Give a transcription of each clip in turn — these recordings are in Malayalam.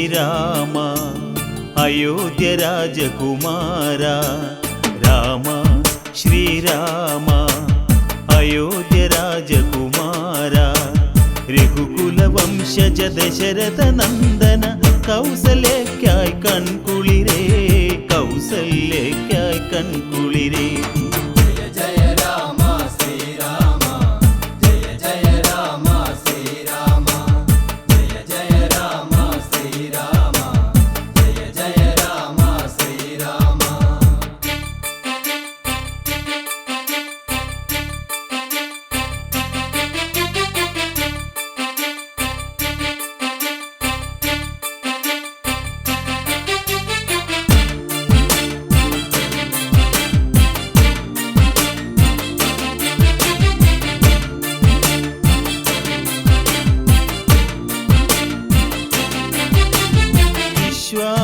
ശ്രീരാമ അയോധ്യ രാജകുമാര രാമ ശ്രീരാമ അയോധ്യ രാജകുമാര രഘുകുല വംശജ ദശരഥ നന്ദന കൗസല്യക്കായി കൺകുളിരേ കൗസല്യക്കായി കൺകുളിരേ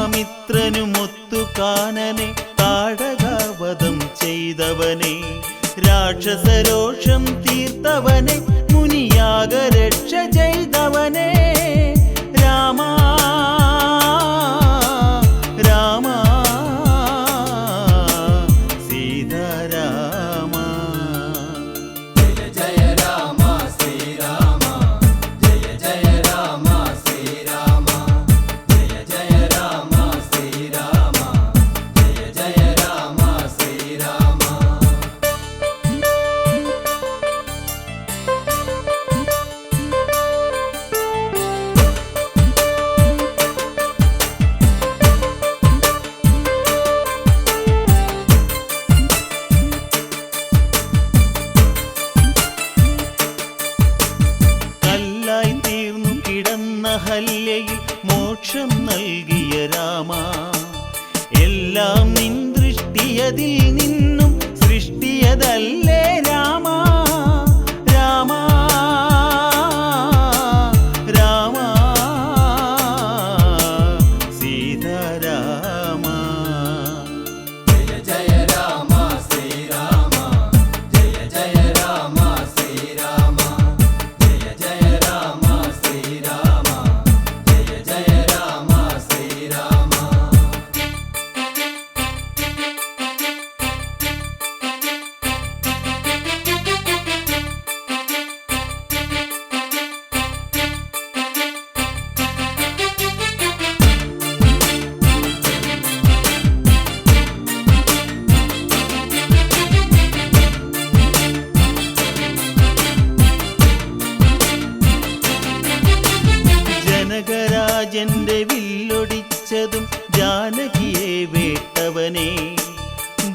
വിശ്വാമിത്രനുമൊത്തു കാനനെ താടകാവധം ചെയ്തവനെ രാക്ഷസരോഷം തീർത്തവനെ മുനിയാഗ രക്ഷ ചെയ്തവനെ രാമ രാമ സീതാരാമ ഹല്യയിൽ മോക്ഷം നൽകിയ രാമ എല്ലാം നിൻ ദൃഷ്ടിയതിൽ നിന്നും സൃഷ്ടിയതല്ലേ രാമ രാമ രാമ സീതാരാമ ജനകരാജന്റെ വില്ലൊടിച്ചതും ജാനകിയെ വേട്ടവനെ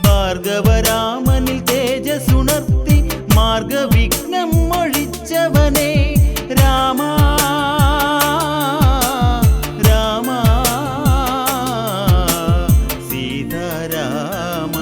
ഭാർഗവരാമനിൽ തേജസുണർത്തി മാർഗവിഘ്നം ഒഴിച്ചവനെ രാമ രാമ സീതാരാമ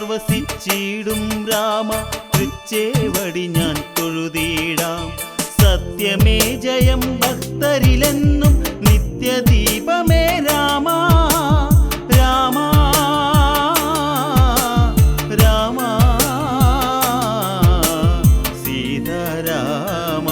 വസിച്ചിടും രാമ തൃച്ചേവടി ഞാൻ തൊഴുതിടാം സത്യമേ ജയം ഭക്തരിലെന്നും നിത്യദീപമേ രാമ രാമ രാമ സീതാരാമ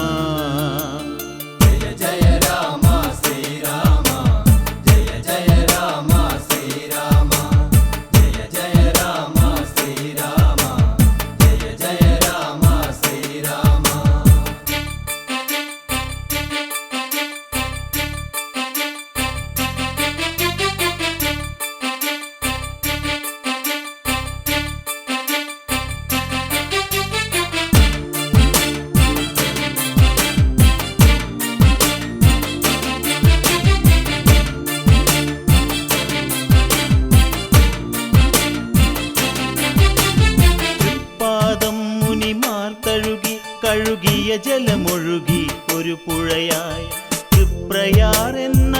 കഴുകിയ ജലമൊഴുകി ഒരു പുഴയായി തൃപ്രയാർ എന്ന